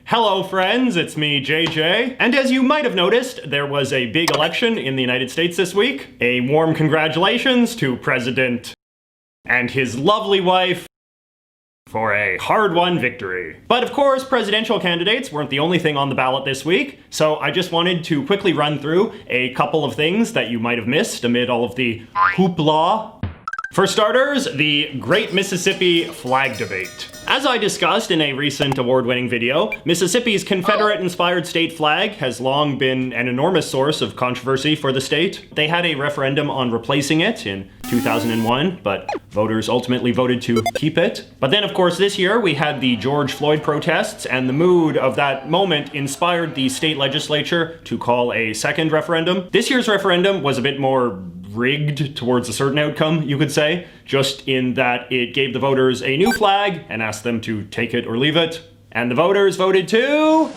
Hello friends, it's me, JJ. And as you might have noticed, there was a big election in the United States this week. A warm congratulations to President and his lovely wife for a hard-won victory. But of course, presidential candidates weren't the only thing on the ballot this week, so I just wanted to quickly run through a couple of things that you might have missed amid all of the hoopla. For starters, the Great Mississippi Flag Debate. As I discussed in a recent award-winning video, Mississippi's Confederate-inspired state flag has long been an enormous source of controversy for the state. They had a referendum on replacing it in 2001, but voters ultimately voted to keep it. But then, of course, this year we had the George Floyd protests, and the mood of that moment inspired the state legislature to call a second referendum. This year's referendum was a bit more rigged towards a certain outcome, you could say, just in that it gave the voters a new flag and asked them to take it or leave it. And the voters voted to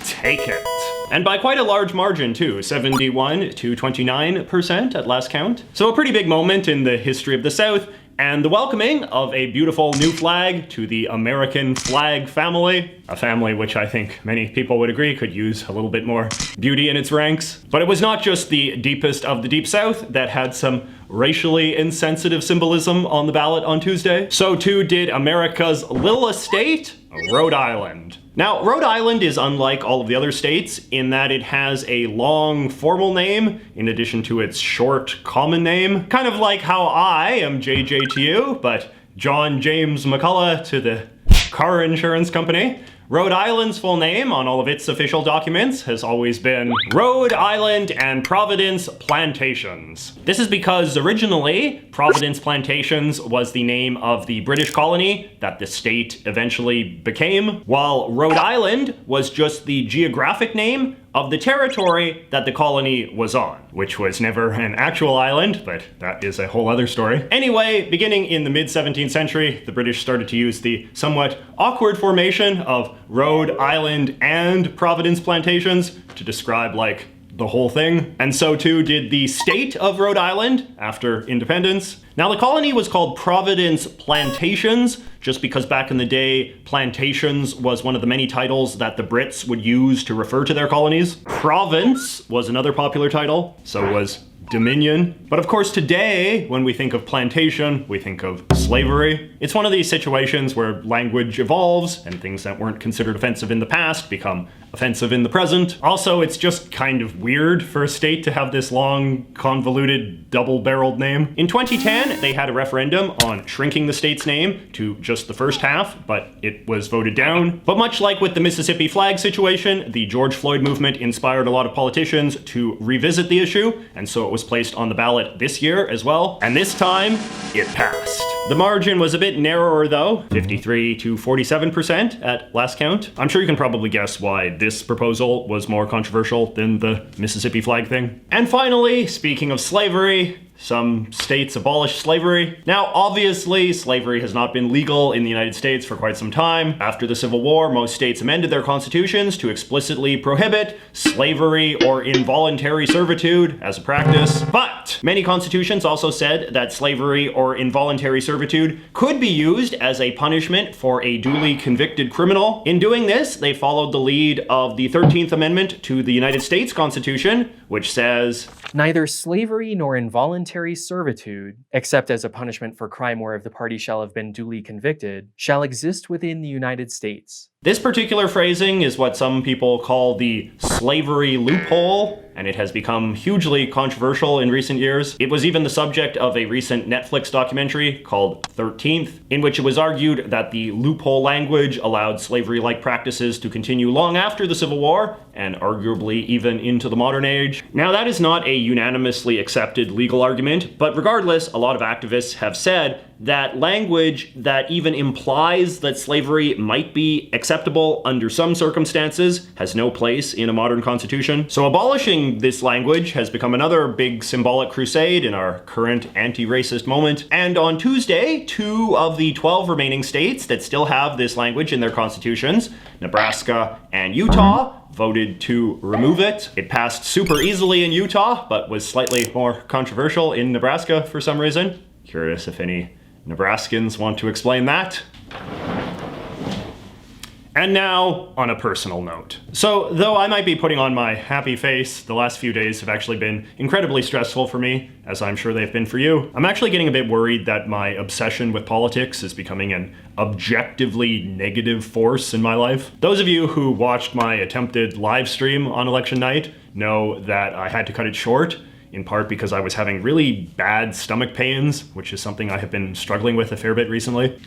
take it. And by quite a large margin too, 71 to 29% at last count. So a pretty big moment in the history of the South, and the welcoming of a beautiful new flag to the American flag family. A family which I think many people would agree could use a little bit more beauty in its ranks. But it was not just the deepest of the Deep South that had some racially insensitive symbolism on the ballot on Tuesday. So too did America's littlest state, Rhode Island. Now, Rhode Island is unlike all of the other states in that it has a long formal name in addition to its short common name. Kind of like how I am JJ to you, but John James McCullough to the car insurance company. Rhode Island's full name on all of its official documents has always been Rhode Island and Providence Plantations. This is because originally, Providence Plantations was the name of the British colony that the state eventually became, while Rhode Island was just the geographic name of the territory that the colony was on, which was never an actual island, but that is a whole other story. Anyway, beginning in the mid-17th century, the British started to use the somewhat awkward formation of Rhode Island and Providence Plantations to describe, like, the whole thing. And so too did the state of Rhode Island after independence. Now, the colony was called Providence Plantations just because back in the day, plantations was one of the many titles that the Brits would use to refer to their colonies. Province was another popular title, so was Dominion. But of course today, when we think of plantation, we think of slavery. It's one of these situations where language evolves and things that weren't considered offensive in the past become offensive in the present. Also, it's just kind of weird for a state to have this long, convoluted, double-barreled name. In 2010, they had a referendum on shrinking the state's name to just the first half, but it was voted down. But much like with the Mississippi flag situation, the George Floyd movement inspired a lot of politicians to revisit the issue, and so it was placed on the ballot this year as well. And this time, it passed. The margin was a bit narrower though, 53 to 47% at last count. I'm sure you can probably guess why this proposal was more controversial than the Mississippi flag thing. And finally, speaking of slavery, some states abolished slavery. Now, obviously, slavery has not been legal in the United States for quite some time. After the Civil War, most states amended their constitutions to explicitly prohibit slavery or involuntary servitude as a practice. But many constitutions also said that slavery or involuntary servitude could be used as a punishment for a duly convicted criminal. In doing this, they followed the lead of the 13th Amendment to the United States Constitution, which says, "Neither slavery nor involuntary servitude, except as a punishment for crime whereof the party shall have been duly convicted, shall exist within the United States." This particular phrasing is what some people call the slavery loophole, and it has become hugely controversial in recent years. It was even the subject of a recent Netflix documentary called 13th, in which it was argued that the loophole language allowed slavery-like practices to continue long after the Civil War, and arguably even into the modern age. Now, that is not a unanimously accepted legal argument, but regardless, a lot of activists have said that language that even implies that slavery might be acceptable under some circumstances has no place in a modern constitution. So abolishing this language has become another big symbolic crusade in our current anti-racist moment. And on Tuesday, 2 of the 12 remaining states that still have this language in their constitutions, Nebraska and Utah, voted to remove it. It passed super easily in Utah, but was slightly more controversial in Nebraska for some reason. Curious if any Nebraskans want to explain that. And now, on a personal note. So, though I might be putting on my happy face, the last few days have actually been incredibly stressful for me, as I'm sure they've been for you. I'm actually getting a bit worried that my obsession with politics is becoming an objectively negative force in my life. Those of you who watched my attempted live stream on election night know that I had to cut it short, in part because I was having really bad stomach pains, which is something I have been struggling with a fair bit recently.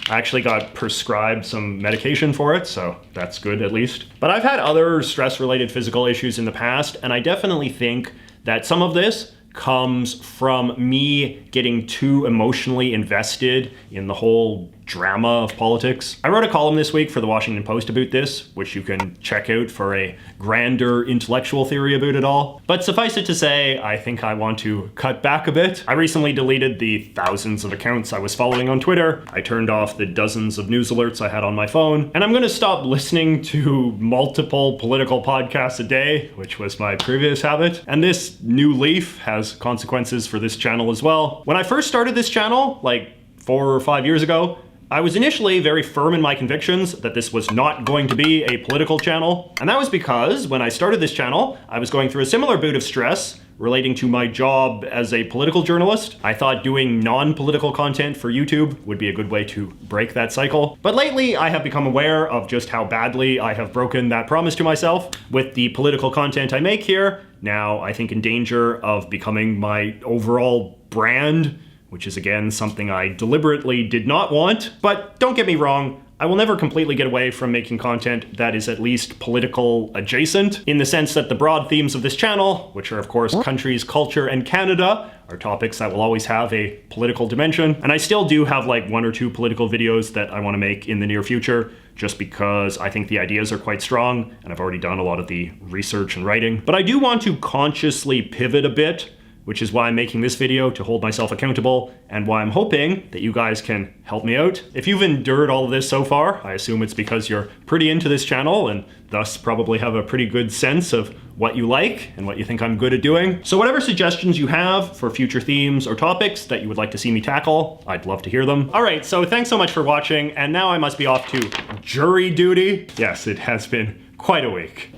I actually got prescribed some medication for it, so that's good at least. But I've had other stress-related physical issues in the past, and I definitely think that some of this comes from me getting too emotionally invested in the whole drama of politics. I wrote a column this week for the Washington Post about this, which you can check out for a grander intellectual theory about it all. But suffice it to say, I think I want to cut back a bit. I recently deleted the thousands of accounts I was following on Twitter. I turned off the dozens of news alerts I had on my phone, and I'm gonna stop listening to multiple political podcasts a day, which was my previous habit. And this new leaf has consequences for this channel as well. When I first started this channel, like 4 or 5 years ago, I was initially very firm in my convictions that this was not going to be a political channel. And that was because when I started this channel, I was going through a similar bout of stress relating to my job as a political journalist. I thought doing non-political content for YouTube would be a good way to break that cycle. But lately, I have become aware of just how badly I have broken that promise to myself with the political content I make here. Now, I think in danger of becoming my overall brand, which is again something I deliberately did not want. But don't get me wrong, I will never completely get away from making content that is at least political adjacent, in the sense that the broad themes of this channel, which are of course countries, culture, and Canada, are topics that will always have a political dimension. And I still do have like 1 or 2 political videos that I want to make in the near future, just because I think the ideas are quite strong, and I've already done a lot of the research and writing. But I do want to consciously pivot a bit, which is why I'm making this video, to hold myself accountable, and why I'm hoping that you guys can help me out. If you've endured all of this so far, I assume it's because you're pretty into this channel and thus probably have a pretty good sense of what you like and what you think I'm good at doing. So whatever suggestions you have for future themes or topics that you would like to see me tackle, I'd love to hear them. All right, so thanks so much for watching, and now I must be off to jury duty. Yes, it has been quite a week.